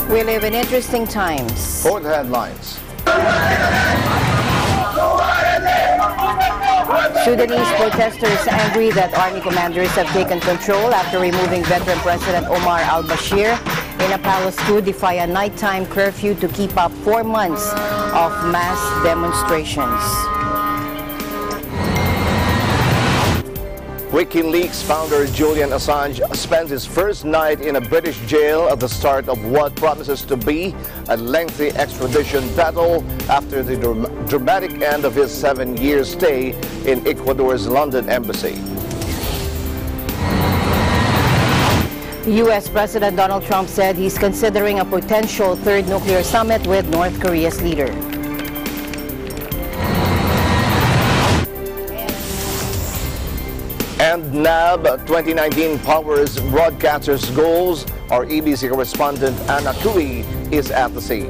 We live in interesting times. For the headlines. Sudanese protesters angry that army commanders have taken control after removing veteran President Omar al-Bashir. In a palace coup, defy a nighttime curfew to keep up 4 months of mass demonstrations. WikiLeaks founder Julian Assange spends his first night in a British jail at the start of what promises to be a lengthy extradition battle after the dramatic end of his 7-year stay in Ecuador's London embassy. U.S. President Donald Trump said he's considering a potential third nuclear summit with North Korea's leader. And NAB 2019 Powers Broadcasters Goals. Our EBC correspondent Anna Cui is at the scene.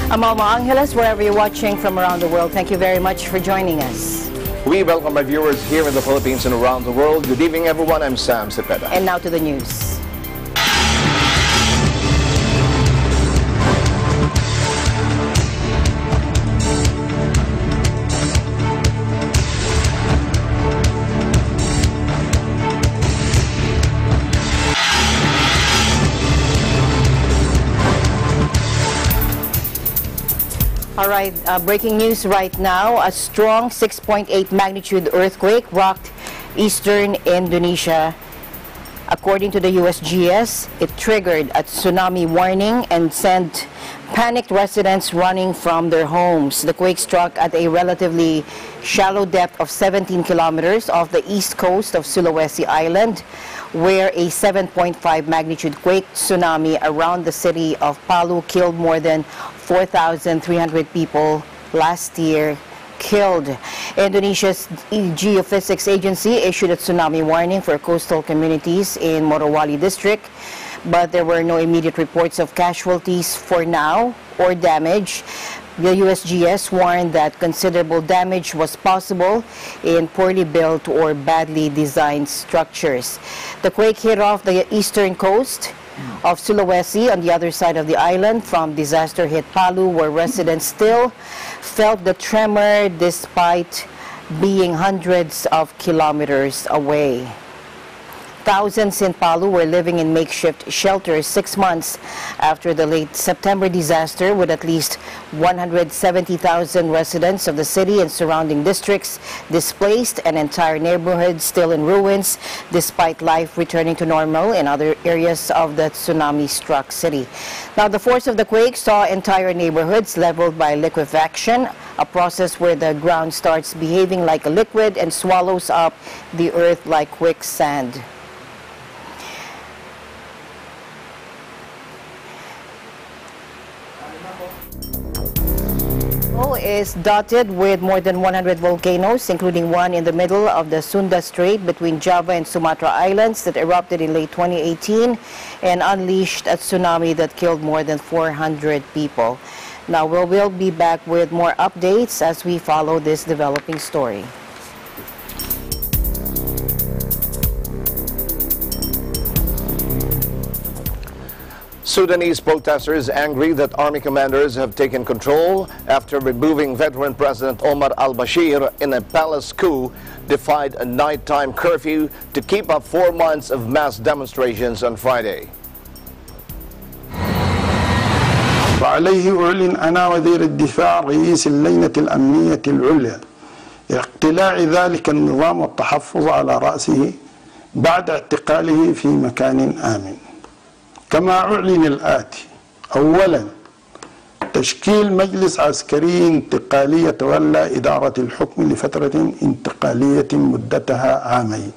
I'm Alma Angeles, wherever you're watching from around the world. Thank you very much for joining us. We welcome our viewers here in the Philippines and around the world. Good evening, everyone. I'm Sam Cepeda. And now to the news. All right, breaking news right now. A strong 6.8 magnitude earthquake rocked eastern Indonesia. According to the USGS, it triggered a tsunami warning and sent panicked residents running from their homes. The quake struck at a relatively shallow depth of 17 kilometers off the east coast of Sulawesi Island, where a 7.5 magnitude quake tsunami around the city of Palu killed more than 4,300 people last year. Indonesia's Geophysics Agency issued a tsunami warning for coastal communities in Morowali district, but there were no immediate reports of casualties for now or damage. The USGS warned that considerable damage was possible in poorly built or badly designed structures. The quake hit off the eastern coast of Sulawesi on the other side of the island from disaster-hit Palu, where residents still felt the tremor despite being hundreds of kilometers away. Thousands in Palu were living in makeshift shelters 6 months after the late September disaster, with at least 170,000 residents of the city and surrounding districts displaced and entire neighborhoods still in ruins, despite life returning to normal in other areas of the tsunami-struck city. Now, the force of the quake saw entire neighborhoods leveled by liquefaction, a process where the ground starts behaving like a liquid and swallows up the earth like quicksand. Is dotted with more than 100 volcanoes, including one in the middle of the Sunda Strait between Java and Sumatra Islands that erupted in late 2018 and unleashed a tsunami that killed more than 400 people. Now we'll be back with more updates as we follow this developing story. Sudanese protesters angry that army commanders have taken control after removing veteran President Omar al-Bashir in a palace coup, defied a nighttime curfew to keep up 4 months of mass demonstrations on Friday. وعليه أعلن أنا وزير الدفاع رئيس اللجنة الأمنية العليا اقتلاع ذلك النظام والتحفظ على رأسه بعد اعتقاله في مكان آمن. كما أعلن الآتي: أولا، تشكيل مجلس عسكري انتقالي يتولى إدارة الحكم لفترة انتقالية مدتها 2 عام.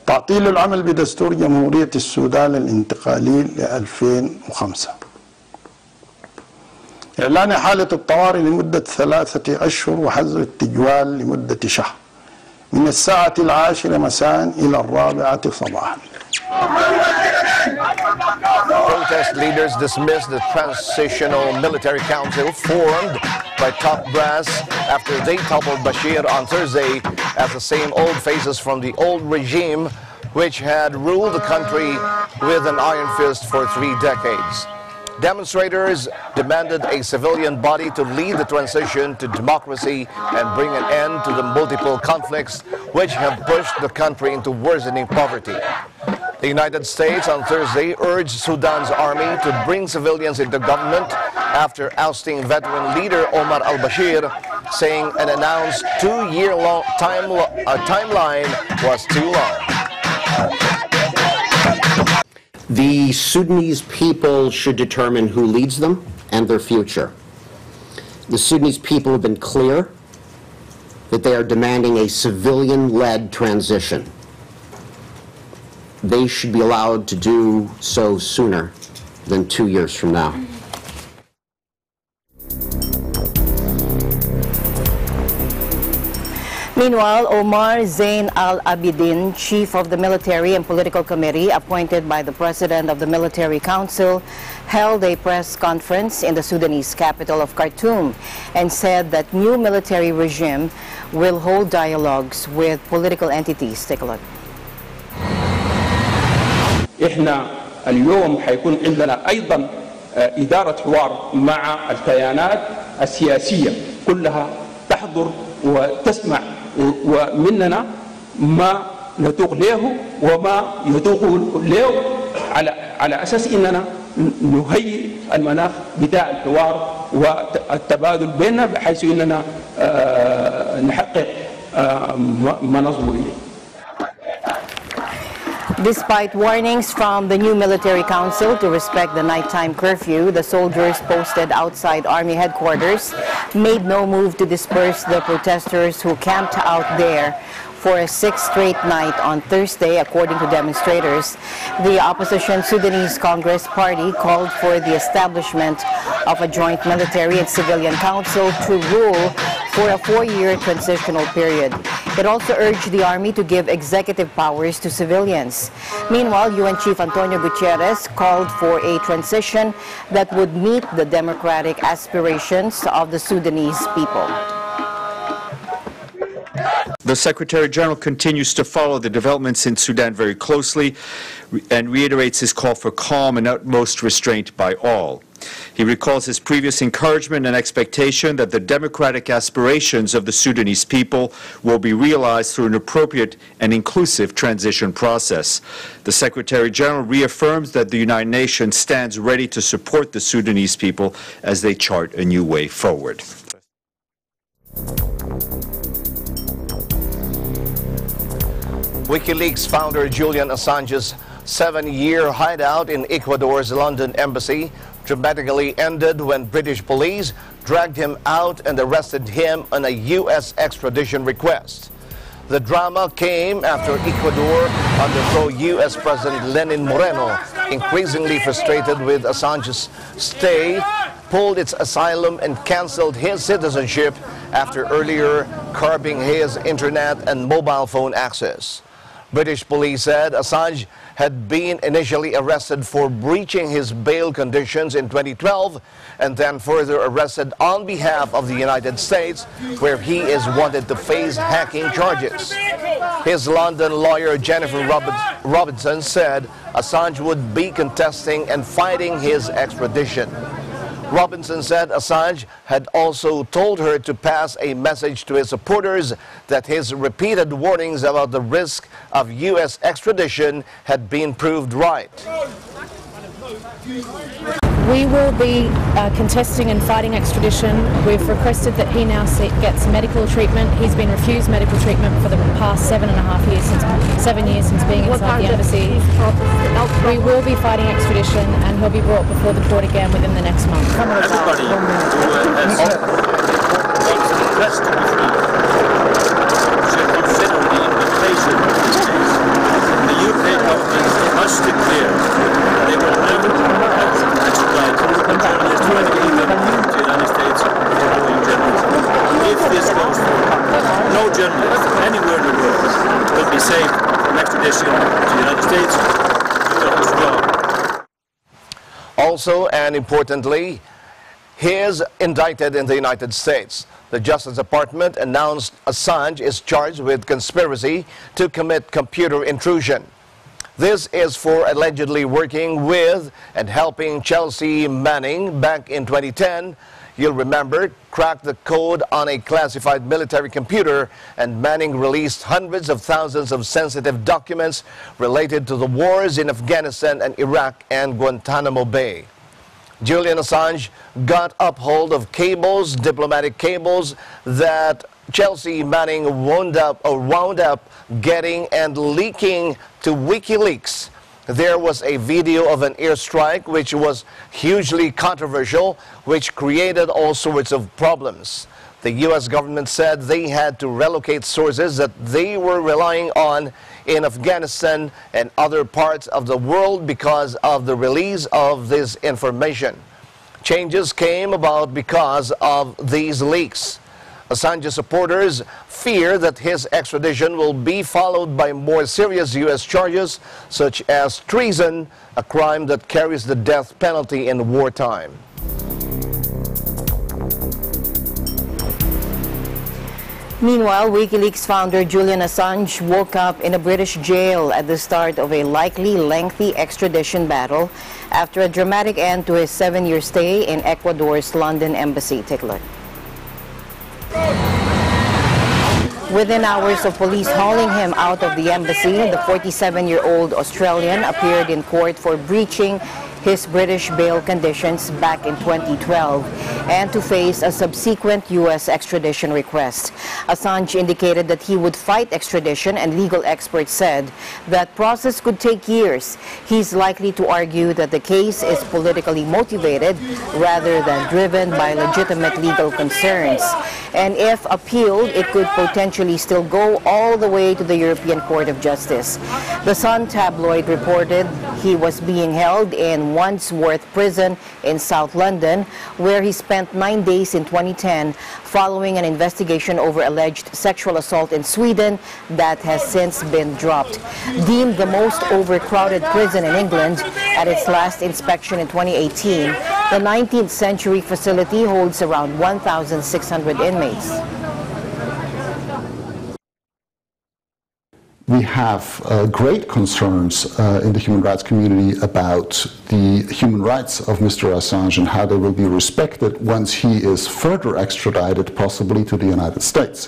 تعطيل العمل بدستور جمهورية السودان الانتقالي ل 2005. إعلان حالة الطوارئ لمدة 3 أشهر وحظر التجوال لمدة شهر من الساعة 10 مساء إلى 4 صباحا. Protest leaders dismissed the Transitional Military Council formed by top brass after they toppled Bashir on Thursday as the same old faces from the old regime which had ruled the country with an iron fist for 3 decades. Demonstrators demanded a civilian body to lead the transition to democracy and bring an end to the multiple conflicts which have pushed the country into worsening poverty. The United States on Thursday urged Sudan's army to bring civilians into government after ousting veteran leader Omar al-Bashir, saying an announced 2-year-long timeline was too long. The Sudanese people should determine who leads them and their future. The Sudanese people have been clear that they are demanding a civilian-led transition. They should be allowed to do so sooner than 2 years from now. Meanwhile, Omar Zain al-Abidin, chief of the Military and Political Committee appointed by the President of the Military Council, held a press conference in the Sudanese capital of Khartoum and said that new military regime will hold dialogues with political entities. Take a look. إحنا اليوم حيكون عندنا أيضا إدارة حوار مع الكيانات السياسية كلها تحضر وتسمع ومننا ما نتوق له وما يتوق له على أساس إننا نهيئ المناخ بتاع الحوار والتبادل بيننا بحيث إننا نحقق ما نصبو إليه. Despite warnings from the new military council to respect the nighttime curfew, the soldiers posted outside army headquarters made no move to disperse the protesters who camped out there for a 6th straight night on Thursday, according to demonstrators. The opposition Sudanese Congress Party called for the establishment of a joint military and civilian council to rule for a 4-year transitional period. It also urged the army to give executive powers to civilians. Meanwhile, UN Chief Antonio Guterres called for a transition that would meet the democratic aspirations of the Sudanese people. The Secretary General continues to follow the developments in Sudan very closely and reiterates his call for calm and utmost restraint by all. He recalls his previous encouragement and expectation that the democratic aspirations of the Sudanese people will be realized through an appropriate and inclusive transition process. The Secretary General reaffirms that the United Nations stands ready to support the Sudanese people as they chart a new way forward. WikiLeaks founder Julian Assange's 7-year hideout in Ecuador's London embassy dramatically ended when British police dragged him out and arrested him on a U.S. extradition request. The drama came after Ecuador underthrew U.S. President Lenin Moreno, increasingly frustrated with Assange's stay, pulled its asylum and canceled his citizenship after earlier curbing his internet and mobile phone access. British police said Assange had been initially arrested for breaching his bail conditions in 2012 and then further arrested on behalf of the United States, where he is wanted to face hacking charges. His London lawyer Jennifer Robinson said Assange would be contesting and fighting his extradition. Robinson said Assange had also told her to pass a message to his supporters that his repeated warnings about the risk of U.S. extradition had been proved right. We will be contesting and fighting extradition. We've requested that he now gets medical treatment. He's been refused medical treatment for the past 7.5 years, 7 years since being inside the embassy. We will be fighting extradition and he'll be brought before the court again within the next month. Everybody who has requested the should consider the implication of this case. The UK government must declare they will never extradite journalists who have even to the United States for doing journalism. If this goes forward, no journalist anywhere in the world will be safe from extradition to the United States to do his job. Also, and importantly, he is indicted in the United States. The Justice Department announced Assange is charged with conspiracy to commit computer intrusion. This is for allegedly working with and helping Chelsea Manning back in 2010. You'll remember, cracked the code on a classified military computer, and Manning released hundreds of thousands of sensitive documents related to the wars in Afghanistan and Iraq and Guantanamo Bay. Julian Assange got uphold of cables, diplomatic cables, that Chelsea Manning wound up getting and leaking to WikiLeaks. There was a video of an airstrike which was hugely controversial, which created all sorts of problems. The U.S. government said they had to relocate sources that they were relying on in Afghanistan and other parts of the world because of the release of this information. Changes came about because of these leaks. Assange's supporters fear that his extradition will be followed by more serious U.S. charges, such as treason, a crime that carries the death penalty in wartime. Meanwhile, WikiLeaks founder Julian Assange woke up in a British jail at the start of a likely lengthy extradition battle after a dramatic end to his 7-year stay in Ecuador's London embassy. Take a look. Within hours of police hauling him out of the embassy, the 47-year-old Australian appeared in court for breaching his British bail conditions back in 2012 and to face a subsequent U.S. extradition request. Assange indicated that he would fight extradition, and legal experts said that process could take years. He's likely to argue that the case is politically motivated rather than driven by legitimate legal concerns. And if appealed, it could potentially still go all the way to the European Court of Justice. The Sun tabloid reported he was being held in Wandsworth Prison in South London, where he spent 9 days in 2010 following an investigation over alleged sexual assault in Sweden that has since been dropped. Deemed the most overcrowded prison in England at its last inspection in 2018, the 19th century facility holds around 1,600 inmates. We have great concerns in the human rights community about the human rights of Mr. Assange and how they will be respected once he is further extradited, possibly to the United States.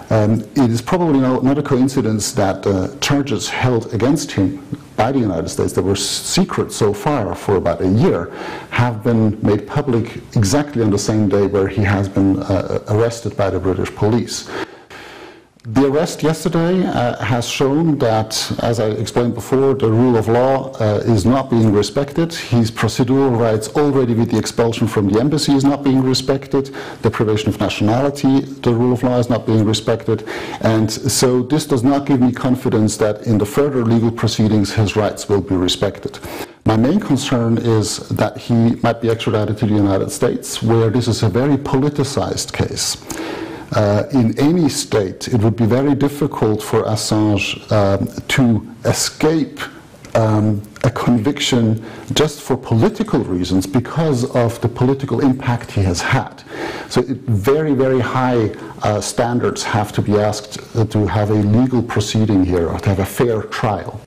It is probably not a coincidence that charges held against him by the United States that were secret so far for about a year have been made public exactly on the same day where he has been arrested by the British police. The arrest yesterday has shown that, as I explained before, the rule of law is not being respected. His procedural rights already with the expulsion from the embassy is not being respected. The privation of nationality, the rule of law is not being respected. And so this does not give me confidence that in the further legal proceedings his rights will be respected. My main concern is that he might be extradited to the United States, where this is a very politicized case. In any state, it would be very difficult for Assange to escape a conviction just for political reasons because of the political impact he has had. So very, very high standards have to be asked to have a legal proceeding here, or to have a fair trial.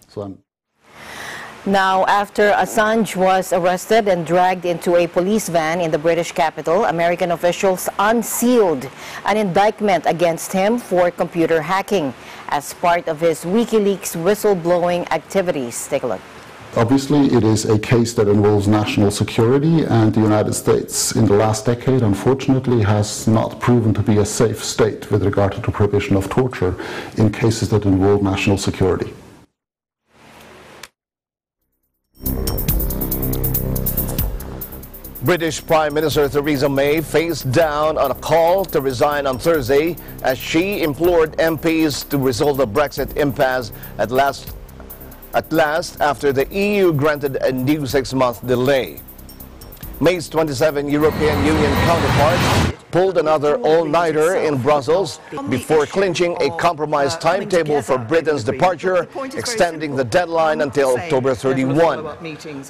Now, after Assange was arrested and dragged into a police van in the British capital, American officials unsealed an indictment against him for computer hacking as part of his WikiLeaks whistleblowing activities. Take a look. Obviously, it is a case that involves national security, and the United States in the last decade, unfortunately, has not proven to be a safe state with regard to the prohibition of torture in cases that involve national security. British Prime Minister Theresa May faced down on a call to resign on Thursday as she implored MPs to resolve the Brexit impasse at last after the EU granted a new 6-month delay. May's 27 European Union counterparts pulled another all-nighter in Brussels before clinching a compromise timetable for Britain's departure, extending the deadline until October 31.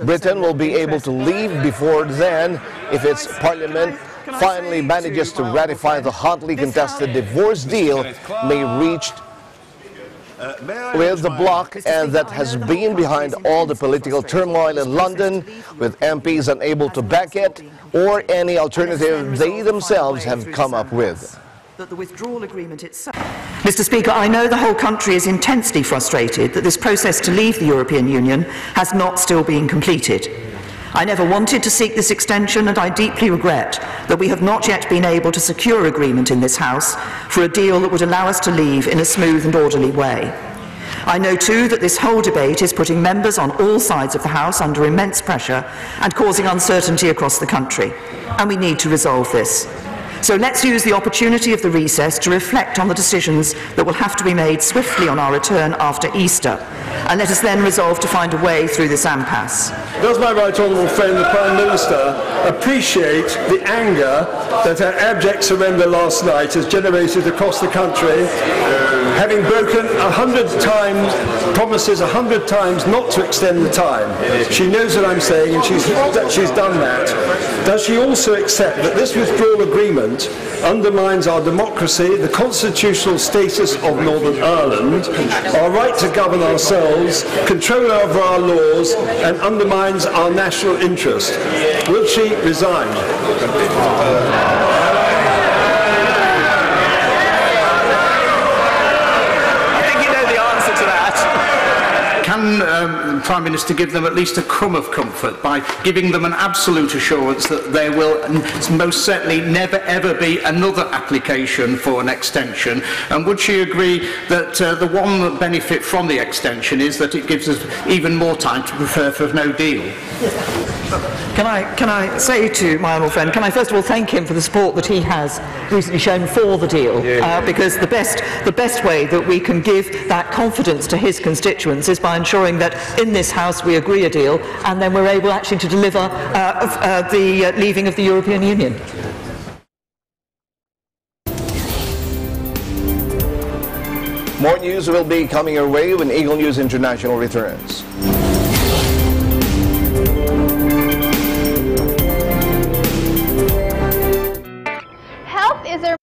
Britain will be able to leave before then if its parliament finally manages to ratify the hotly contested divorce deal reached with the bloc, and that has been behind all the political turmoil in London, with MPs unable to back it or any alternative they themselves have come up with. The withdrawal agreement itself. Mr. Speaker, I know the whole country is intensely frustrated that this process to leave the European Union has not still been completed. I never wanted to seek this extension, and I deeply regret that we have not yet been able to secure agreement in this House for a deal that would allow us to leave in a smooth and orderly way. I know too that this whole debate is putting members on all sides of the House under immense pressure and causing uncertainty across the country, and we need to resolve this. So let's use the opportunity of the recess to reflect on the decisions that will have to be made swiftly on our return after Easter, and let us then resolve to find a way through this impasse. Does my right honourable friend, the Prime Minister, appreciate the anger that her abject surrender last night has generated across the country, having broken 100 times, promises 100 times not to extend the time? She knows what I'm saying, and she's done that. Does she also accept that this withdrawal agreement undermines our democracy, the constitutional status of Northern Ireland, our right to govern ourselves, control over our laws, and undermines our national interest? Will she resign? Can the Prime Minister give them at least a crumb of comfort by giving them an absolute assurance that there will most certainly never ever be another application for an extension? And would she agree that the one benefit from the extension is that it gives us even more time to prepare for no deal? Can I say to my honourable friend, can I first of all thank him for the support that he has recently shown for the deal, because the best way that we can give that confidence to his constituents is by ensuring that in this House we agree a deal, and then we're able actually to deliver the leaving of the European Union. More news will be coming your way when Eagle News International returns. Health is a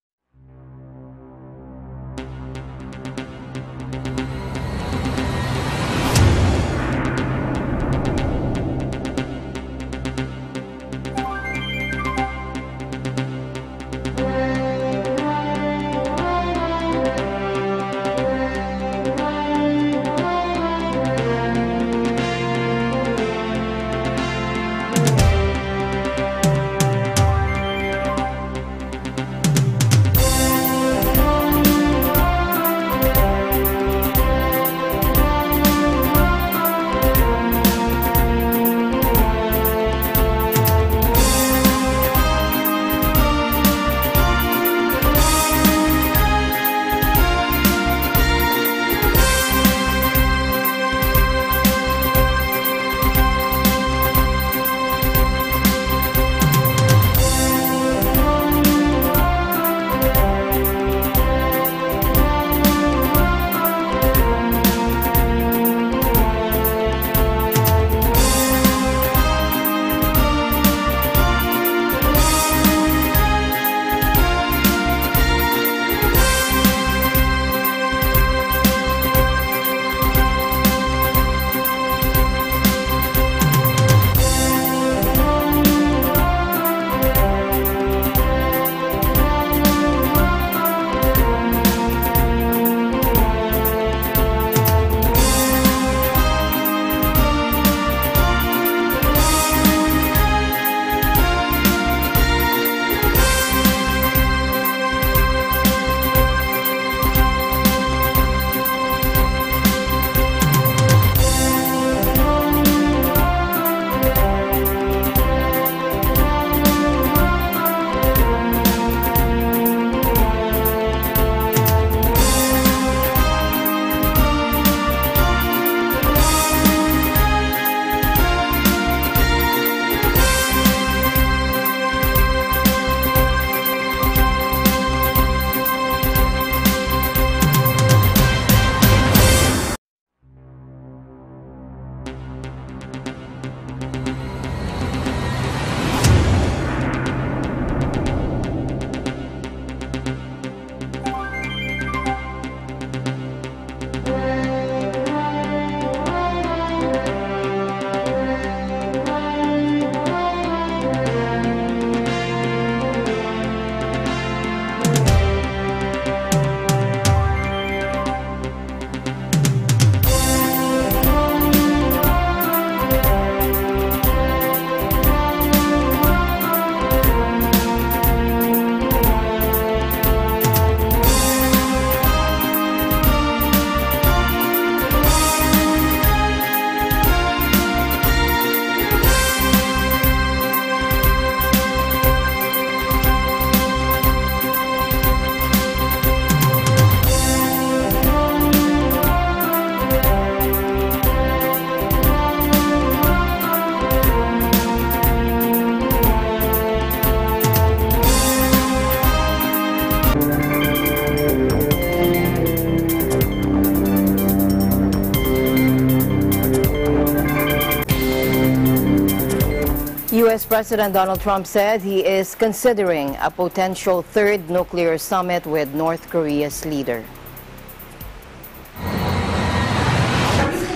President Donald Trump said he is considering a potential third nuclear summit with North Korea's leader.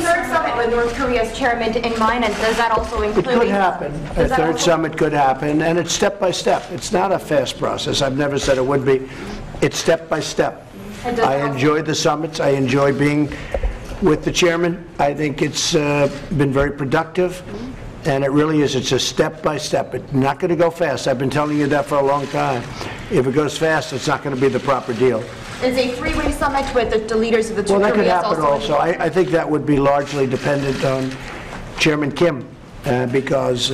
Third summit with North Korea's chairman in mind, and does that also include? It could happen. A third summit could happen, and it's step by step. It's not a fast process. I've never said it would be. It's step by step. I enjoy the summits. I enjoy being with the chairman. I think it's been very productive, and it really is. It's a step by step. It's not going to go fast. I've been telling you that for a long time. If it goes fast, it's not going to be the proper deal. Is a three-way summit with the leaders of the two Koreas? Well, that could happen also. I think that would be largely dependent on Chairman Kim, because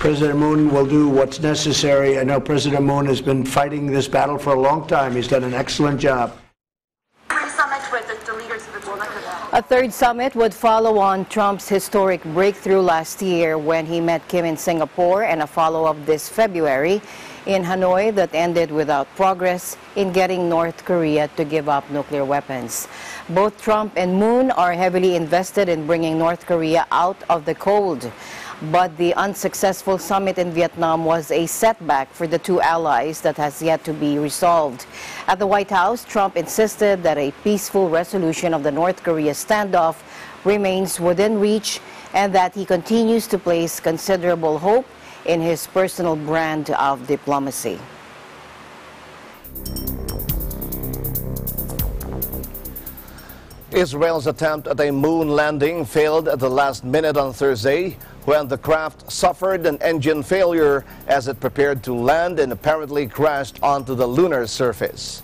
President Moon will do what's necessary. I know President Moon has been fighting this battle for a long time. He's done an excellent job. A third summit would follow on Trump's historic breakthrough last year when he met Kim in Singapore, and a follow-up this February in Hanoi that ended without progress in getting North Korea to give up nuclear weapons. Both Trump and Moon are heavily invested in bringing North Korea out of the cold. But the unsuccessful summit in Vietnam was a setback for the two allies that has yet to be resolved. At the White House, Trump insisted that a peaceful resolution of the North Korea standoff remains within reach and that he continues to place considerable hope in his personal brand of diplomacy. Israel's attempt at a moon landing failed at the last minute on Thursday when the craft suffered an engine failure as it prepared to land and apparently crashed onto the lunar surface.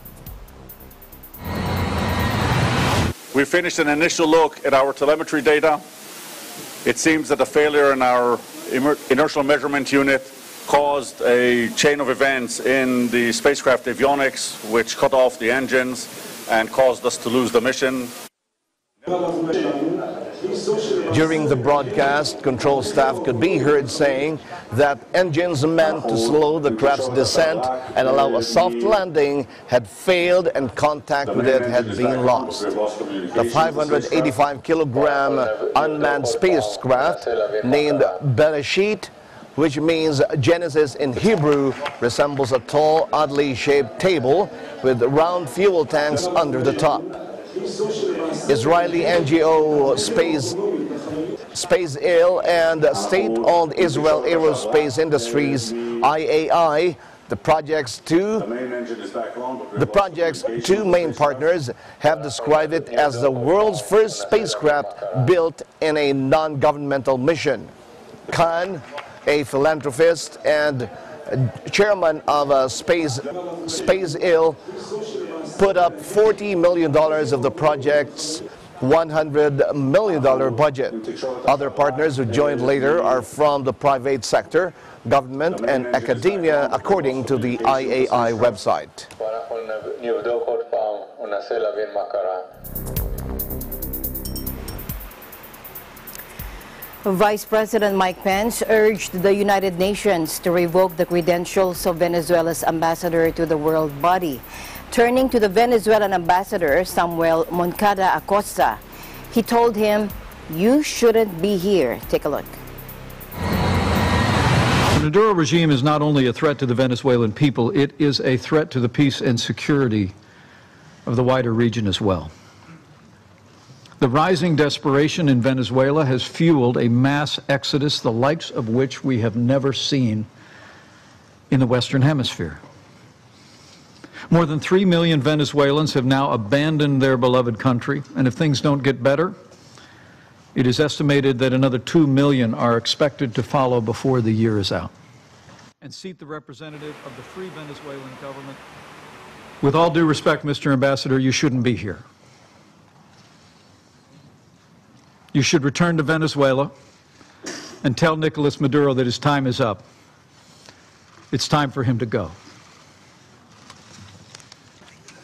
We finished an initial look at our telemetry data. It seems that the failure in our inertial measurement unit caused a chain of events in the spacecraft avionics, which cut off the engines and caused us to lose the mission. During the broadcast, control staff could be heard saying that engines meant to slow the craft's descent and allow a soft landing had failed and contact with it had been lost. The 585-kilogram unmanned spacecraft, named Bereshit, which means Genesis in Hebrew, resembles a tall, oddly shaped table with round fuel tanks under the top. Israeli NGO SpaceIL and state-owned Israel Aerospace Industries (IAI), the project's two main partners, have described it as the world's first spacecraft built in a non-governmental mission. Khan, a philanthropist and chairman of SpaceIL, put up $40 million of the project's $100 million budget. Other partners who joined later are from the private sector, government, and academia, according to the IAI website. Vice President Mike Pence urged the United Nations to revoke the credentials of Venezuela's ambassador to the world body. Turning to the Venezuelan ambassador, Samuel Moncada Acosta, he told him, "You shouldn't be here." Take a look. The Maduro regime is not only a threat to the Venezuelan people, it is a threat to the peace and security of the wider region as well. The rising desperation in Venezuela has fueled a mass exodus, the likes of which we have never seen in the Western Hemisphere. More than 3 million Venezuelans have now abandoned their beloved country, and if things don't get better, it is estimated that another 2 million are expected to follow before the year is out. And seat the representative of the Free Venezuelan government. With all due respect, Mr. Ambassador, you shouldn't be here. You should return to Venezuela and tell Nicolas Maduro that his time is up. It's time for him to go.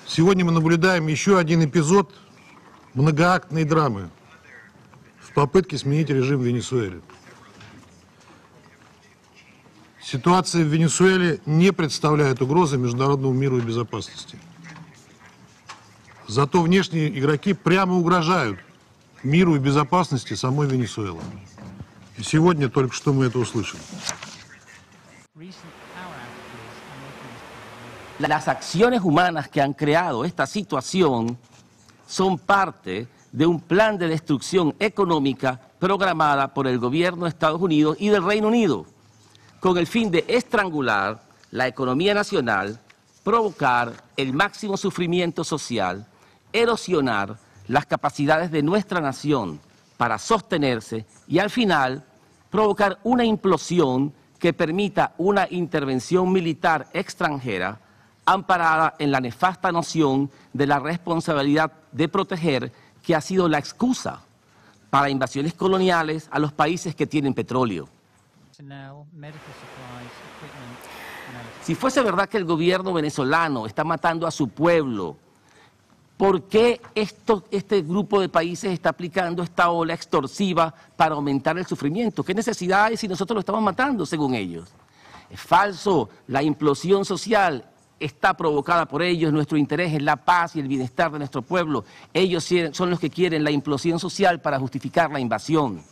Сегодня мы наблюдаем еще один эпизод многоактной драмы в попытке сменить режим в Венесуэле. Ситуация в Венесуэле не представляет угрозы международному миру и безопасности. Зато внешние игроки прямо угрожают миру и безопасности самой Венесуэлы. И сегодня только что мы это услышали. Las acciones humanas que han creado esta situación son parte de un plan de destrucción económica programada por el gobierno de Estados Unidos y del Reino Unido, con el fin de estrangular la economía nacional, provocar el máximo sufrimiento social, erosionar las capacidades de nuestra nación para sostenerse y al final provocar una implosión que permita una intervención militar extranjera amparada en la nefasta noción de la responsabilidad de proteger, que ha sido la excusa para invasiones coloniales a los países que tienen petróleo. Si fuese verdad que el gobierno venezolano está matando a su pueblo, ¿por qué este grupo de países está aplicando esta ola extorsiva para aumentar el sufrimiento? ¿Qué necesidad hay si nosotros lo estamos matando, según ellos? Es falso. La implosión social está provocada por ellos. Nuestro interés es la paz y el bienestar de nuestro pueblo. Ellos son los que quieren la implosión social para justificar la invasión.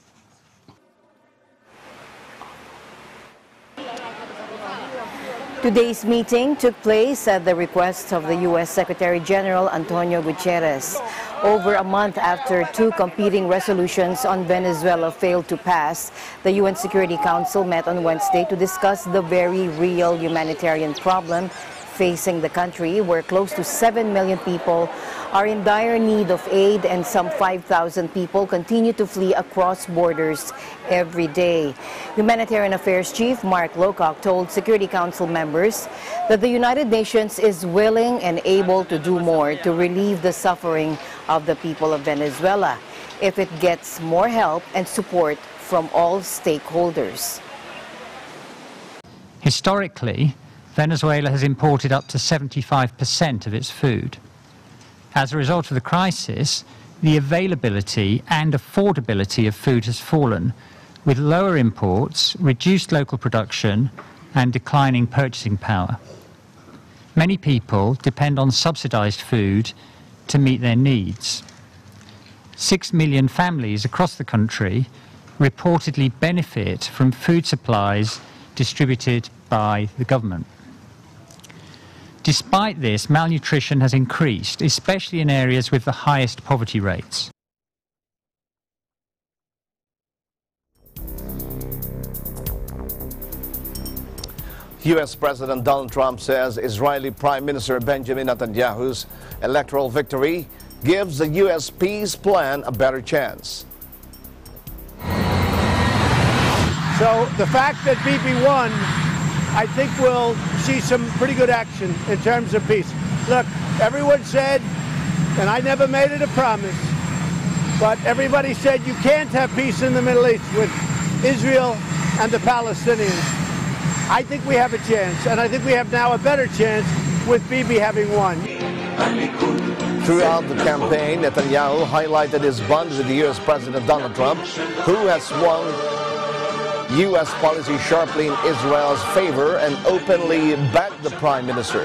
Today's meeting took place at the request of the U.S. Secretary General Antonio Guterres. Over a month after two competing resolutions on Venezuela failed to pass, the UN Security Council met on Wednesday to discuss the very real humanitarian problem facing the country, where close to 7 million people are in dire need of aid and some 5,000 people continue to flee across borders every day. Humanitarian Affairs Chief Mark Lowcock told Security Council members that the United Nations is willing and able to do more to relieve the suffering of the people of Venezuela if it gets more help and support from all stakeholders. Historically, Venezuela has imported up to 75% of its food. As a result of the crisis, the availability and affordability of food has fallen, with lower imports, reduced local production, and declining purchasing power. Many people depend on subsidized food to meet their needs. 6 million families across the country reportedly benefit from food supplies distributed by the government. Despite this, malnutrition has increased, especially in areas with the highest poverty rates. U.S. President Donald Trump says Israeli Prime Minister Benjamin Netanyahu's electoral victory gives the U.S. peace plan a better chance. So the fact that Bibi won, I think we'll see some pretty good action in terms of peace. Look, everyone said, and I never made it a promise, but everybody said you can't have peace in the Middle East with Israel and the Palestinians. I think we have a chance, and I think we have now a better chance with Bibi having won. Throughout the campaign, Netanyahu highlighted his bond with the U.S. President Donald Trump, who has swung U.S. policy sharply in Israel's favor and openly backed the Prime Minister.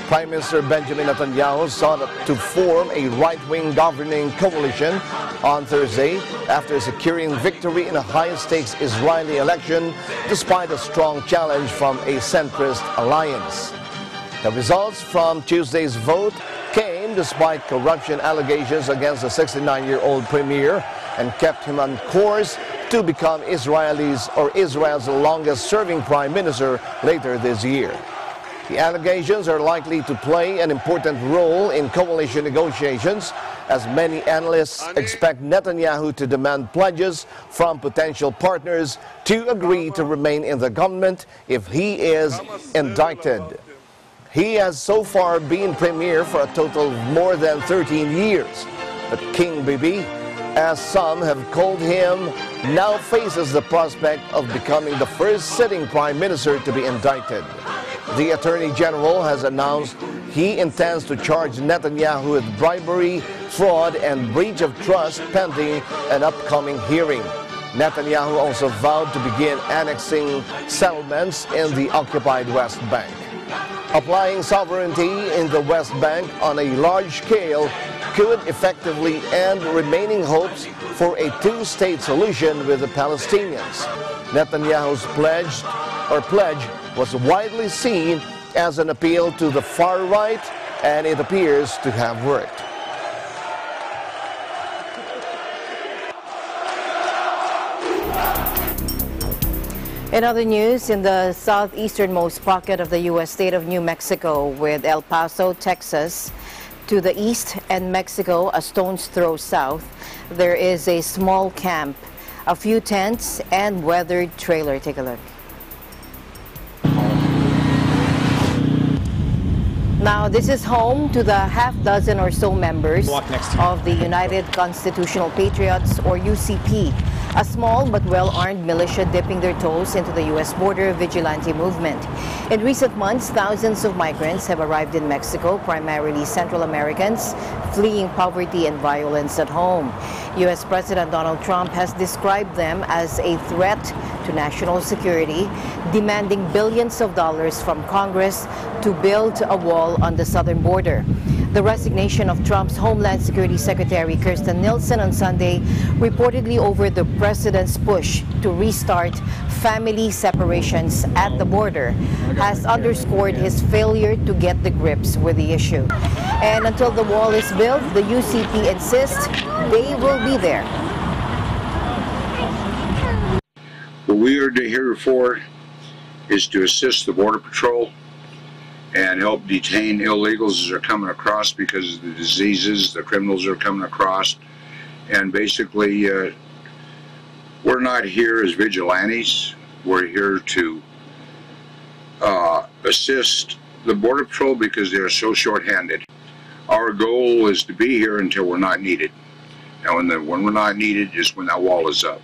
Prime Minister Benjamin Netanyahu sought to form a right-wing governing coalition on Thursday after securing victory in a high-stakes Israeli election despite a strong challenge from a centrist alliance. The results from Tuesday's vote came despite corruption allegations against the 69-year-old premier and kept him on course to become Israel's longest-serving prime minister later this year. The allegations are likely to play an important role in coalition negotiations, as many analysts expect Netanyahu to demand pledges from potential partners to agree to remain in the government if he is indicted. He has so far been premier for a total of more than 13 years, but King Bibi, as some have called him, now faces the prospect of becoming the first sitting prime minister to be indicted. The Attorney General has announced he intends to charge Netanyahu with bribery, fraud, and breach of trust pending an upcoming hearing. Netanyahu also vowed to begin annexing settlements in the occupied West Bank. Applying sovereignty in the West Bank on a large scale could effectively end remaining hopes for a two-state solution with the Palestinians. Netanyahu's pledge was widely seen as an appeal to the far right, and it appears to have worked. In other news, in the southeasternmost pocket of the U.S. state of New Mexico, with El Paso, Texas, to the east and Mexico a stone's throw south, there is a small camp, a few tents, and weathered trailer. Take a look. Now, this is home to the half-dozen or so members of the United Constitutional Patriots, or UCP, a small but well-armed militia dipping their toes into the U.S. border vigilante movement. In recent months, thousands of migrants have arrived in Mexico, primarily Central Americans, fleeing poverty and violence at home. U.S. President Donald Trump has described them as a threat to national security, demanding billions of dollars from Congress to build a wall on the southern border. The resignation of Trump's Homeland Security Secretary Kirstjen Nielsen on Sunday, reportedly over the president's push to restart family separations at the border, has underscored his failure to get the grips with the issue. And until the wall is built, the UCP insists they will be there. What we are here for is to assist the Border Patrol and help detain illegals as they're coming across because of the diseases the criminals are coming across. And basically, we're not here as vigilantes. We're here to assist the Border Patrol because they're so short-handed. Our goal is to be here until we're not needed. And when we're not needed is when that wall is up.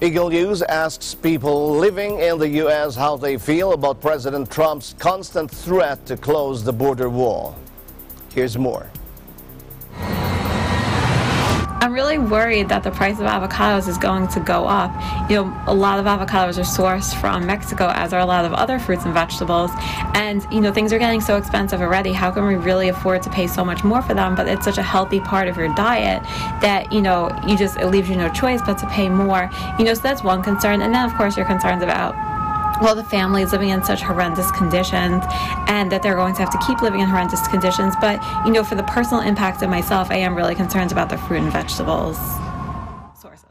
Eagle News asks people living in the U.S. how they feel about President Trump's constant threat to close the border wall. Here's more. I'm really worried that the price of avocados is going to go up. You know, a lot of avocados are sourced from Mexico, as are a lot of other fruits and vegetables. And, you know, things are getting so expensive already. How can we really afford to pay so much more for them? But it's such a healthy part of your diet that, you know, it leaves you no choice but to pay more. You know, so that's one concern. And then, of course, your concerns about the families living in such horrendous conditions and that they're going to have to keep living in horrendous conditions. But, you know, for the personal impact of myself, I am really concerned about the fruit and vegetables sources.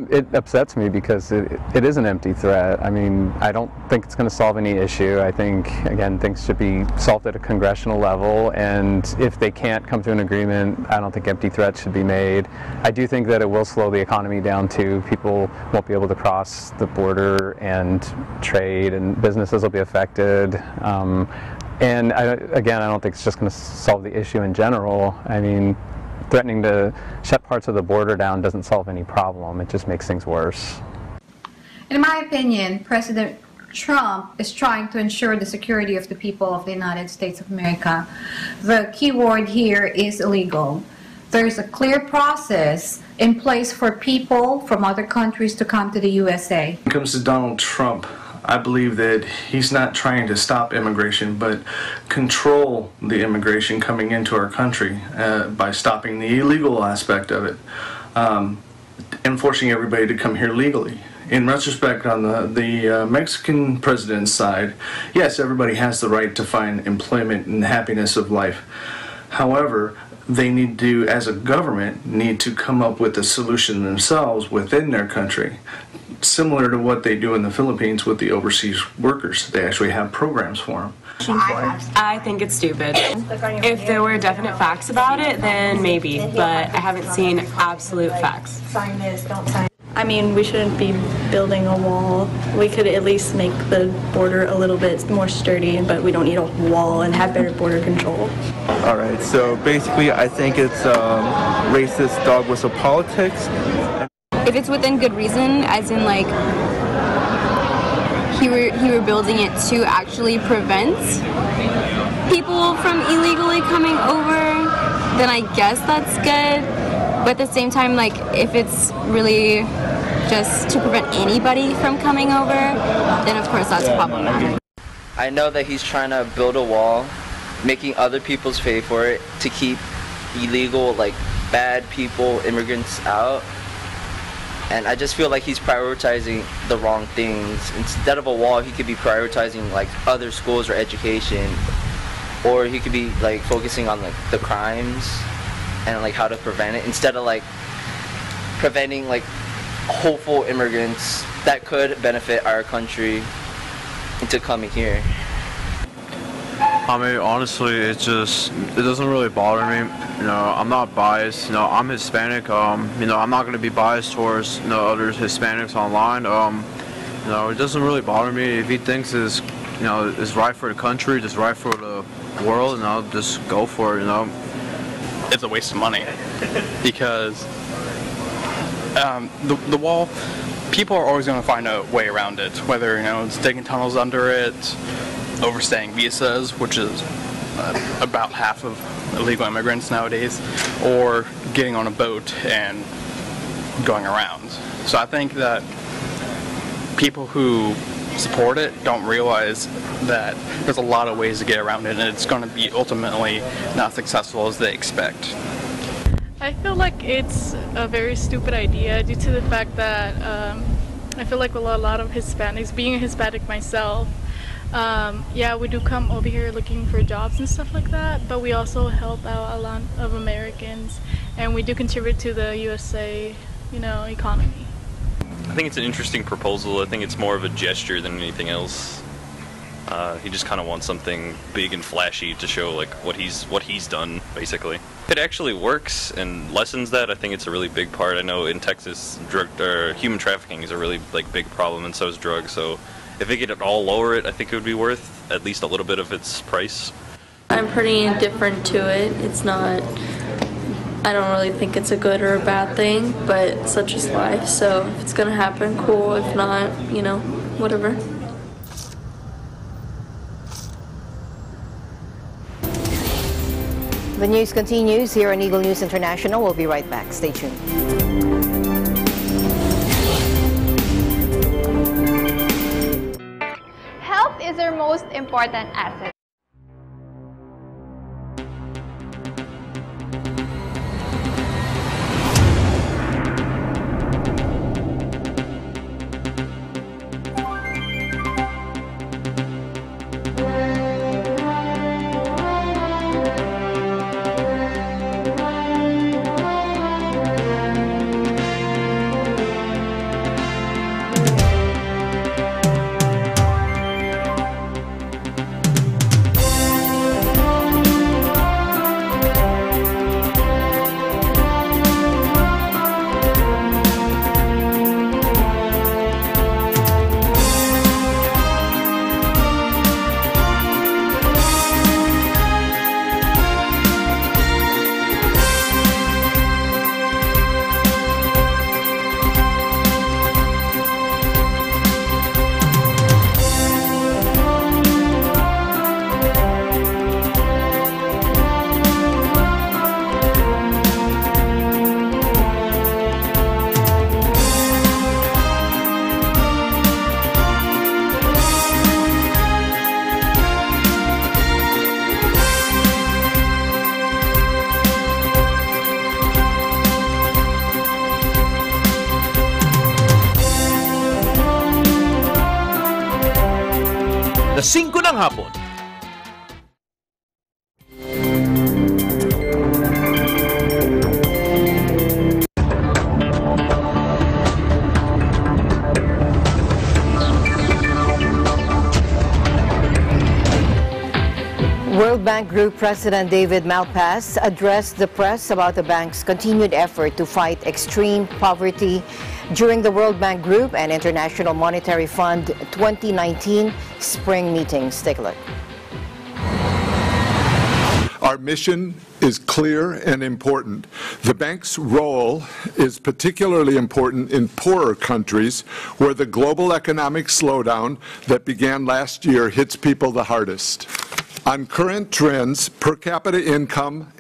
It upsets me because it is an empty threat. I mean, I don't think it's going to solve any issue. I think, again, things should be solved at a congressional level, and if they can't come to an agreement, I don't think empty threats should be made. I do think that it will slow the economy down too. People won't be able to cross the border and trade, and businesses will be affected. And again, I don't think it's just going to solve the issue in general. I mean, threatening to shut parts of the border down doesn't solve any problem. It just makes things worse. In my opinion, President Trump is trying to ensure the security of the people of the United States of America. The key word here is illegal. There's a clear process in place for people from other countries to come to the USA. When it comes to Donald Trump, I believe that he's not trying to stop immigration, but control the immigration coming into our country by stopping the illegal aspect of it, and forcing everybody to come here legally. In retrospect, on the Mexican president's side, yes, everybody has the right to find employment and happiness of life. However, they need to, as a government, need to come up with a solution themselves within their country. Similar to what they do in the Philippines with the overseas workers. They actually have programs for them. I think it's stupid. If there were definite facts about it, then maybe, but I haven't seen absolute facts. Sign this, don't sign. I mean, we shouldn't be building a wall. We could at least make the border a little bit more sturdy, but we don't need a wall and have better border control. All right, so basically I think it's racist dog whistle politics. If it's within good reason, as in like he were building it to actually prevent people from illegally coming over, then I guess that's good. But at the same time, like if it's really just to prevent anybody from coming over, then of course that's problematic. I know that he's trying to build a wall, making other people's pay for it to keep illegal, like bad people, immigrants out. And I just feel like he's prioritizing the wrong things. Instead of a wall, he could be prioritizing like other schools or education, or he could be like focusing on like the crimes and like how to prevent it, instead of like preventing like hopeful immigrants that could benefit our country into coming here. I mean, honestly, it doesn't really bother me. You know, I'm not biased. You know, I'm Hispanic. You know, I'm not going to be biased towards, you know, other Hispanics online. You know, it doesn't really bother me. If he thinks is right for the country, just right for the world, you know, just go for it, you know. It's a waste of money because the wall, people are always going to find a way around it, whether, you know, it's digging tunnels under it, overstaying visas, which is about half of illegal immigrants nowadays, or getting on a boat and going around. So I think that people who support it don't realize that there's a lot of ways to get around it, and it's going to be ultimately not successful as they expect. I feel like it's a very stupid idea due to the fact that I feel like a lot of Hispanics, being a Hispanic myself, yeah, we do come over here looking for jobs and stuff like that, but we also help out a lot of Americans, and we do contribute to the USA, you know, economy. I think it's an interesting proposal. I think it's more of a gesture than anything else. He just kind of wants something big and flashy to show like what he's done, basically. If it actually works and lessens that, I think it's a really big part. I know in Texas, human trafficking is a really like big problem, and so is drugs. So if they could all lower it, I think it would be worth at least a little bit of its price. I'm pretty indifferent to it. It's not, I don't really think it's a good or a bad thing, but such is life. So if it's gonna happen, cool. If not, you know, whatever. The news continues here on Eagle News International. We'll be right back. Stay tuned. Health is our most important asset. Alas 5 ng hapon. World Bank Group President David Malpass addressed the press about the bank's continued effort to fight extreme poverty during the World Bank Group and International Monetary Fund 2019 spring meetings. Take a look. Our mission is clear and important. The bank's role is particularly important in poorer countries where the global economic slowdown that began last year hits people the hardest. On current trends, per capita income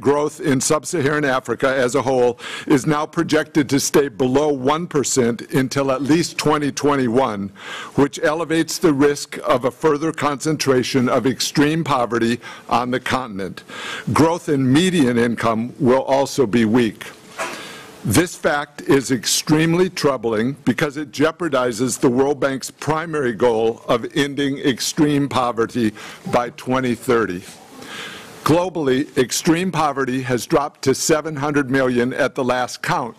growth in sub-Saharan Africa as a whole is now projected to stay below 1% until at least 2021, which elevates the risk of a further concentration of extreme poverty on the continent. Growth in median income will also be weak. This fact is extremely troubling because it jeopardizes the World Bank's primary goal of ending extreme poverty by 2030. Globally, extreme poverty has dropped to 700 million at the last count.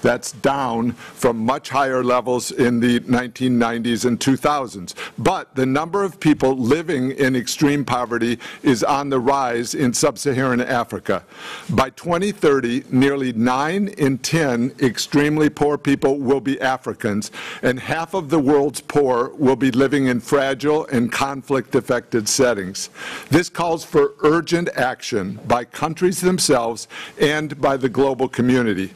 That's down from much higher levels in the 1990s and 2000s. But the number of people living in extreme poverty is on the rise in sub-Saharan Africa. By 2030, nearly 9 in 10 extremely poor people will be Africans, and half of the world's poor will be living in fragile and conflict-affected settings. This calls for urgent action by countries themselves and by the global community.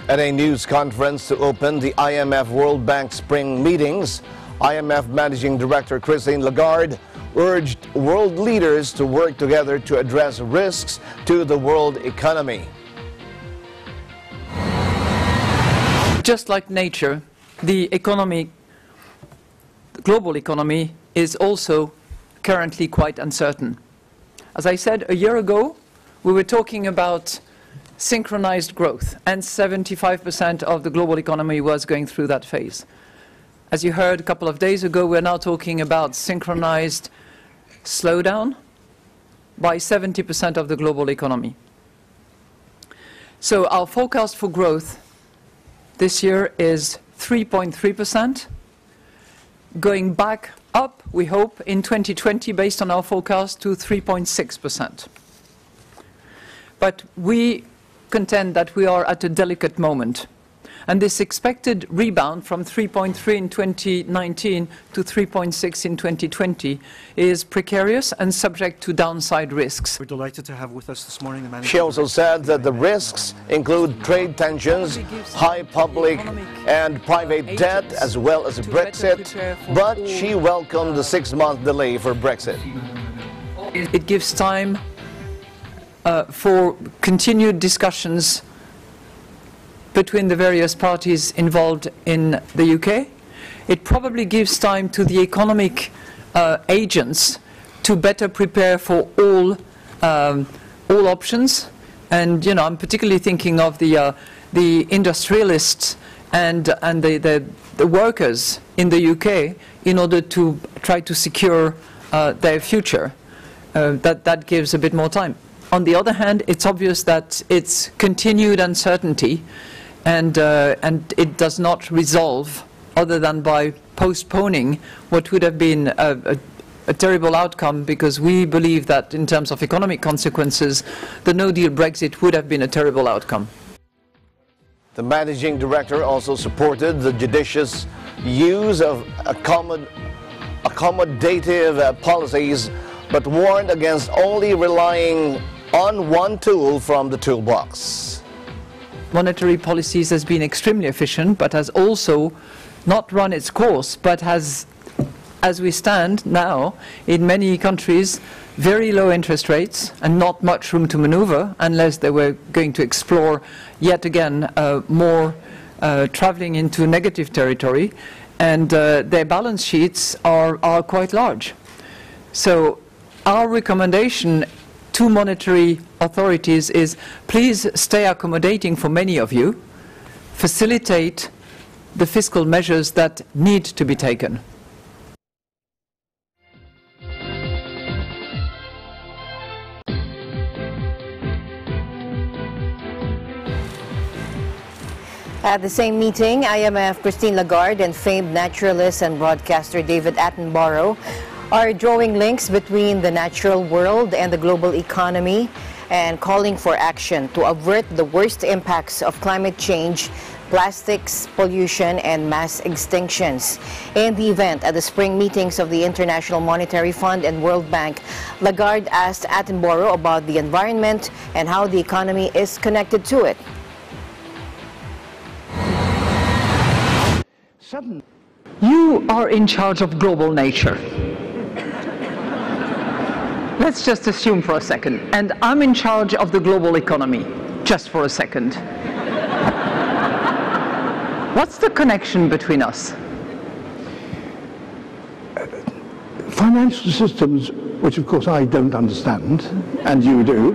At a news conference to open the IMF World Bank spring meetings, IMF Managing Director Christine Lagarde urged world leaders to work together to address risks to the world economy. Just like nature, the global economy is also currently quite uncertain. As I said, a year ago, we were talking about synchronized growth, and 75% of the global economy was going through that phase. As you heard a couple of days ago, we're now talking about synchronized slowdown by 70% of the global economy. So our forecast for growth this year is 3.3%, going back up, we hope, in 2020 based on our forecast to 3.6%. But we contend that we are at a delicate moment, and this expected rebound from 3.3 in 2019 to 3.6 in 2020 is precarious and subject to downside risks. We're delighted to have with us this morning the manager. She also said that the risks include trade tensions, high public and private debt, as well as Brexit, but she welcomed the 6-month delay for Brexit. It gives time for continued discussions between the various parties involved in the UK. It probably gives time to the economic agents to better prepare for all options. And I'm particularly thinking of the industrialists and the workers in the UK in order to try to secure their future. That gives a bit more time. On the other hand, it's obvious that it's continued uncertainty, and it does not resolve other than by postponing what would have been a terrible outcome, because we believe that in terms of economic consequences, the no-deal Brexit would have been a terrible outcome. The managing director also supported the judicious use of accommodative policies, but warned against only relying on one tool from the toolbox. Monetary policies has been extremely efficient, but has also not run its course, but has, as we stand now, in many countries, very low interest rates and not much room to maneuver unless they were going to explore yet again more traveling into negative territory, and their balance sheets are quite large. So our recommendation to monetary authorities is, please stay accommodating for many of you, facilitate the fiscal measures that need to be taken. At the same meeting, IMF Christine Lagarde and famed naturalist and broadcaster David Attenborough are drawing links between the natural world and the global economy and calling for action to avert the worst impacts of climate change, plastics, pollution, and mass extinctions. In the event at the spring meetings of the International Monetary Fund and World Bank, Lagarde asked Attenborough about the environment and how the economy is connected to it. You are in charge of global nature. Let's just assume for a second, and I'm in charge of the global economy, just for a second. What's the connection between us? financial systems, which of course I don't understand, and you do,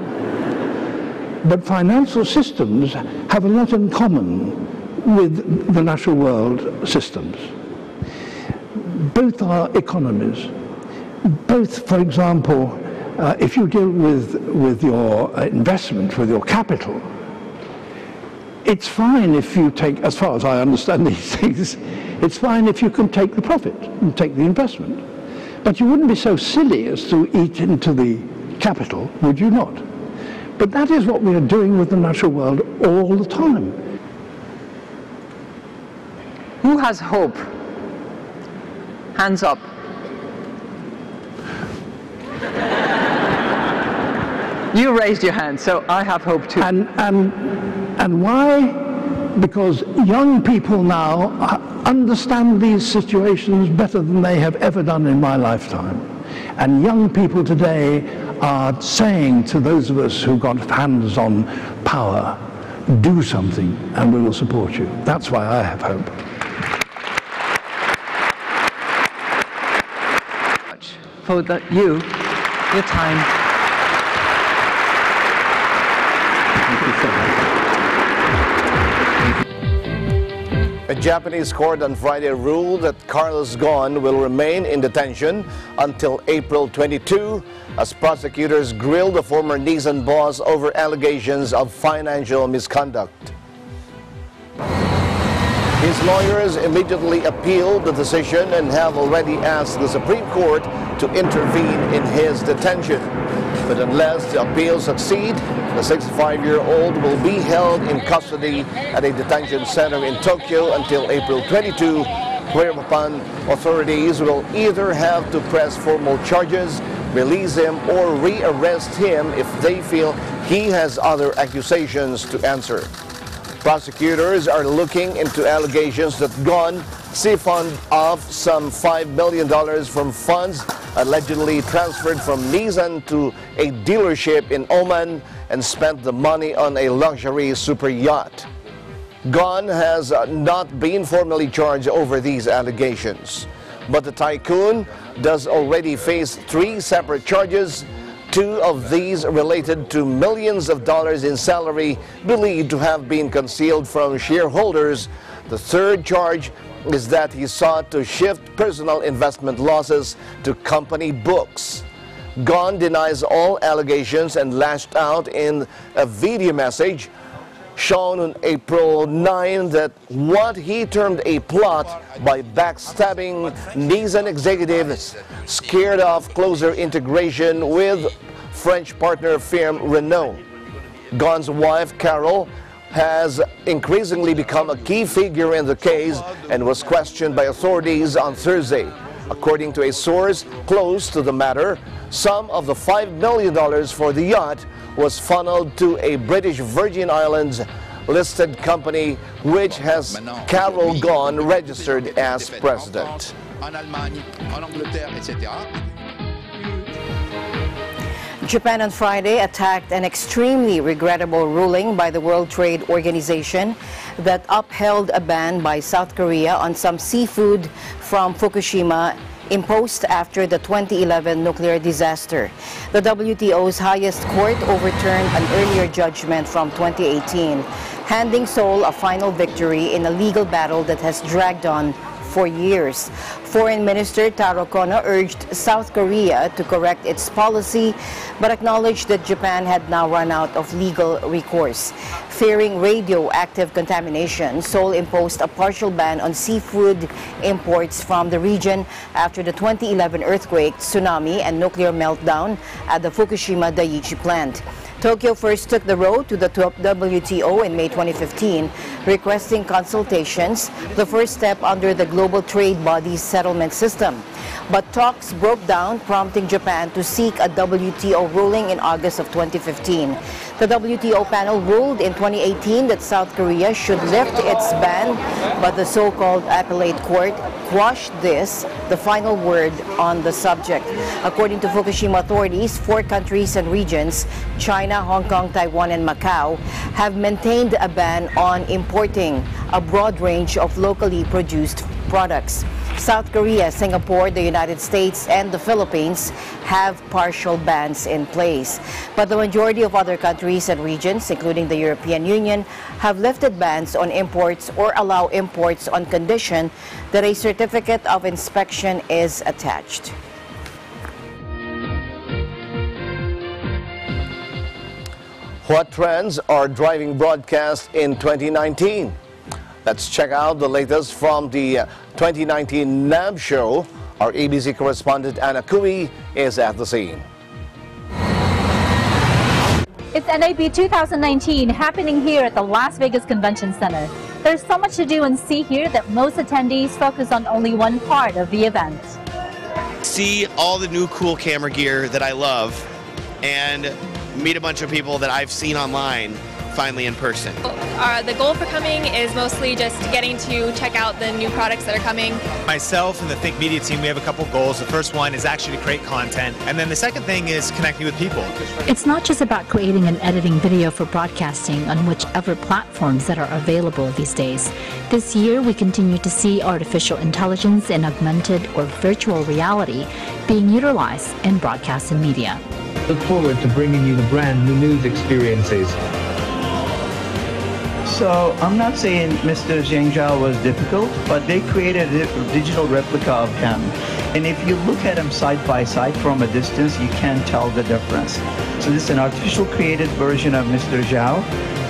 but financial systems have a lot in common with the natural world systems. Both are economies. Both, for example, if you deal with your investment, with your capital, it's fine if you take, as far as I understand these things, it's fine if you can take the profit and take the investment. But you wouldn't be so silly as to eat into the capital, would you not? But that is what we are doing with the natural world all the time. Who has hope? Hands up. You raised your hand, so I have hope too. And why? Because young people now understand these situations better than they have ever done in my lifetime. And young people today are saying to those of us who got hands on power, do something and we will support you. That's why I have hope. For your time. A Japanese court on Friday ruled that Carlos Ghosn will remain in detention until April 22 as prosecutors grilled the former Nissan boss over allegations of financial misconduct. His lawyers immediately appealed the decision and have already asked the Supreme Court to intervene in his detention. But unless the appeals succeed, the 65-year-old will be held in custody at a detention center in Tokyo until April 22, whereupon authorities will either have to press formal charges, release him, or re-arrest him if they feel he has other accusations to answer. Prosecutors are looking into allegations that Ghosn siphoned off some $5 million from funds allegedly transferred from Nissan to a dealership in Oman and spent the money on a luxury super yacht. Ghosn has not been formally charged over these allegations, but the tycoon does already face 3 separate charges, 2 of these related to millions of dollars in salary believed to have been concealed from shareholders. The 3rd charge is that he sought to shift personal investment losses to company books. Ghosn denies all allegations and lashed out in a video message shown on April 9 that what he termed a plot by backstabbing Nissan executives scared off closer integration with French partner firm Renault. Ghosn's wife, Carol, has increasingly become a key figure in the case and was questioned by authorities on Thursday. According to a source close to the matter, some of the $5 million for the yacht was funneled to a British Virgin Islands listed company which has Carol Ghosn registered as president. Japan on Friday attacked an extremely regrettable ruling by the World Trade Organization that upheld a ban by South Korea on some seafood from Fukushima imposed after the 2011 nuclear disaster. The WTO's highest court overturned an earlier judgment from 2018, handing Seoul a final victory in a legal battle that has dragged on for years. Foreign Minister Taro Kono urged South Korea to correct its policy, but acknowledged that Japan had now run out of legal recourse. Fearing radioactive contamination, Seoul imposed a partial ban on seafood imports from the region after the 2011 earthquake, tsunami, and nuclear meltdown at the Fukushima Daiichi plant. Tokyo first took the road to the WTO in May 2015, requesting consultations, the first step under the global trade body's settlement system. But talks broke down, prompting Japan to seek a WTO ruling in August of 2015. The WTO panel ruled in 2018 that South Korea should lift its ban, but the so-called appellate court quashed this, the final word on the subject. According to Fukushima authorities, 4 countries and regions, China, Hong Kong, Taiwan, and Macau, have maintained a ban on importing a broad range of locally produced products. South Korea, Singapore, the United States, and the Philippines have partial bans in place. But the majority of other countries and regions, including the European Union, have lifted bans on imports or allow imports on condition that a certificate of inspection is attached. What trends are driving broadcast in 2019? Let's check out the latest from the 2019 NAB show. Our ABC correspondent Anna Cui is at the scene. It's NAB 2019 happening here at the Las Vegas Convention Center. There's so much to do and see here that most attendees focus on only one part of the event. See all the new cool camera gear that I love and meet a bunch of people that I've seen online finally in person. The goal for coming is mostly just getting to check out the new products that are coming. Myself and the Think Media team, we have a couple goals. The first one is actually to create content, and then the second thing is connecting with people. It's not just about creating and editing video for broadcasting on whichever platforms that are available these days. This year, we continue to see artificial intelligence and augmented or virtual reality being utilized in broadcast and media. Look forward to bringing you the brand new news experiences. So I'm not saying Mr. Zhang Zhao was difficult, but they created a digital replica of him. And if you look at him side by side from a distance, you can't tell the difference. So this is an artificial created version of Mr. Zhao.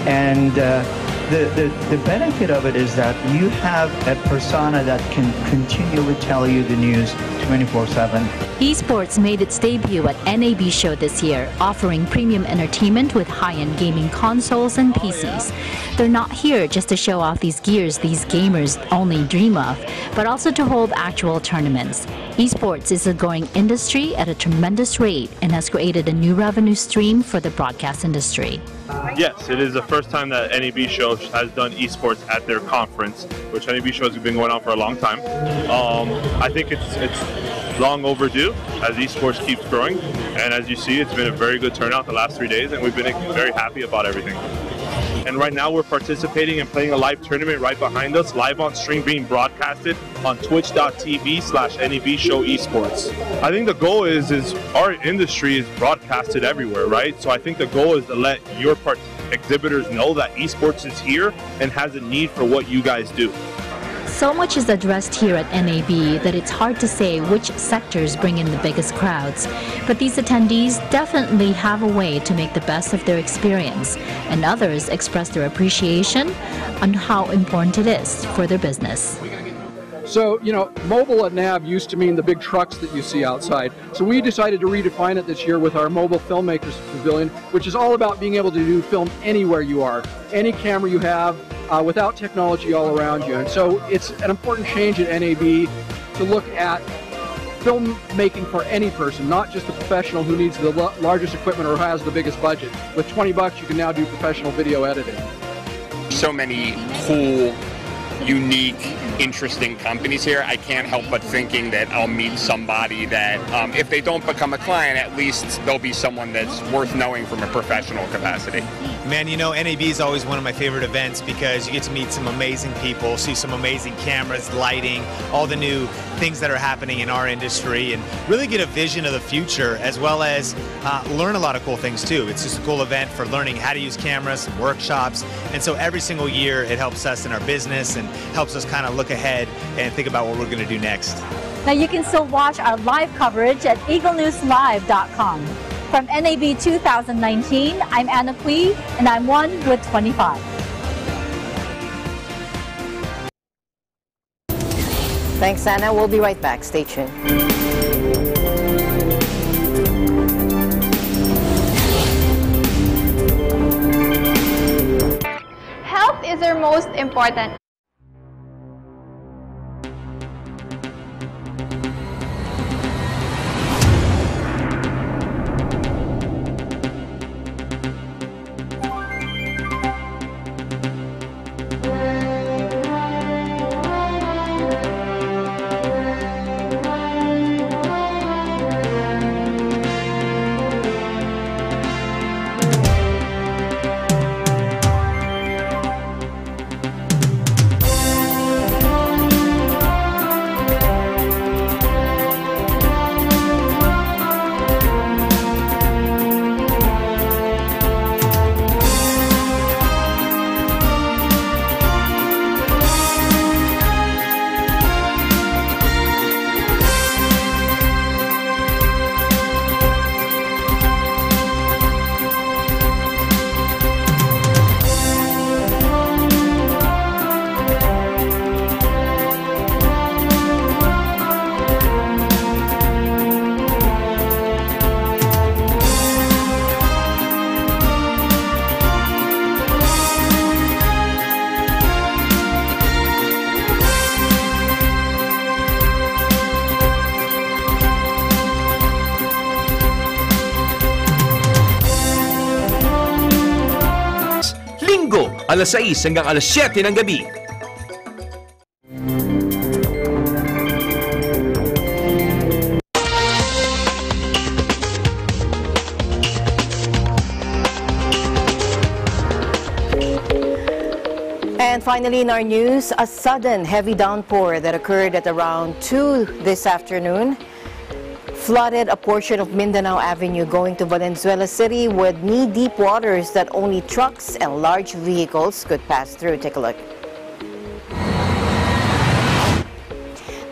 And the benefit of it is that you have a persona that can continually tell you the news 24/7. Esports made its debut at NAB show this year, offering premium entertainment with high-end gaming consoles and PCs. They're not here just to show off these gears these gamers only dream of, but also to hold actual tournaments. Esports is a growing industry at a tremendous rate and has created a new revenue stream for the broadcast industry. Yes, it is the first time that NAB show has done esports at their conference, which NAB show has been going on for a long time. I think it's long overdue as esports keeps growing, and as you see, it's been a very good turnout the last 3 days, and we've been very happy about everything. And right now we're participating and playing a live tournament right behind us, live on stream, being broadcasted on twitch.tv/NAB show esports. I think the goal is our industry is broadcasted everywhere, right? So I think the goal is to let your exhibitors know that esports is here and has a need for what you guys do. So much is addressed here at NAB that it's hard to say which sectors bring in the biggest crowds. But these attendees definitely have a way to make the best of their experience, and others express their appreciation on how important it is for their business. So, you know, mobile at NAB used to mean the big trucks that you see outside. So we decided to redefine it this year with our Mobile Filmmakers Pavilion, which is all about being able to do film anywhere you are, any camera you have, without technology all around you. And so it's an important change at NAB to look at filmmaking for any person, not just the professional who needs the largest equipment or has the biggest budget. With $20, you can now do professional video editing. So many cool, unique, interesting companies here. I can't help but thinking that I'll meet somebody that, if they don't become a client, at least they'll be someone that's worth knowing from a professional capacity. Man, you know, NAB is always one of my favorite events because you get to meet some amazing people, see some amazing cameras, lighting, all the new things that are happening in our industry, and really get a vision of the future, as well as learn a lot of cool things too. It's just a cool event for learning how to use cameras, some workshops, and so every single year it helps us in our business and helps us kind of look ahead and think about what we're going to do next. Now you can still watch our live coverage at eaglenewslive.com. From NAB 2019, I'm Anna Cui, and I'm one with 25. Thanks, Anna. We'll be right back. Stay tuned. Health is our most important. alas 6 hanggang alas 7 ng gabi. And finally in our news, a sudden heavy downpour that occurred at around 2 this afternoon flooded a portion of Mindanao Avenue going to Valenzuela City with knee-deep waters that only trucks and large vehicles could pass through. Take a look.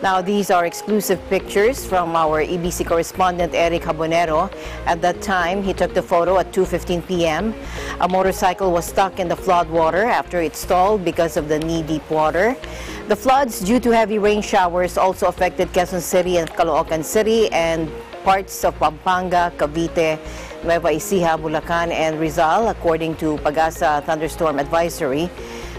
Now, these are exclusive pictures from our EBC correspondent Eric Habonero. At that time, he took the photo at 2:15 p.m. A motorcycle was stuck in the flood water after it stalled because of the knee-deep water. The floods due to heavy rain showers also affected Quezon City and Caloocan City and parts of Pampanga, Cavite, Nueva Ecija, Bulacan, and Rizal, according to Pagasa Thunderstorm Advisory.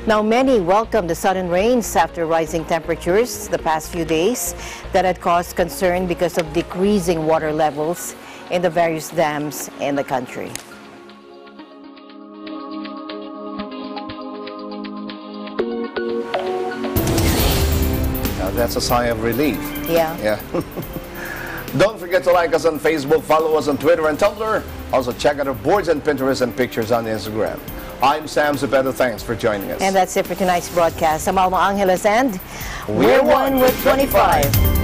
Now, many welcomed the sudden rains after rising temperatures the past few days that had caused concern because of decreasing water levels in the various dams in the country. Now, that's a sign of relief. Yeah. Don't forget to like us on Facebook, follow us on Twitter and Tumblr. Also, check out our boards and Pinterest and pictures on Instagram. I'm Sam Zepeda. Thanks for joining us. And that's it for tonight's broadcast. I'm Alma Angeles and we're one with 25.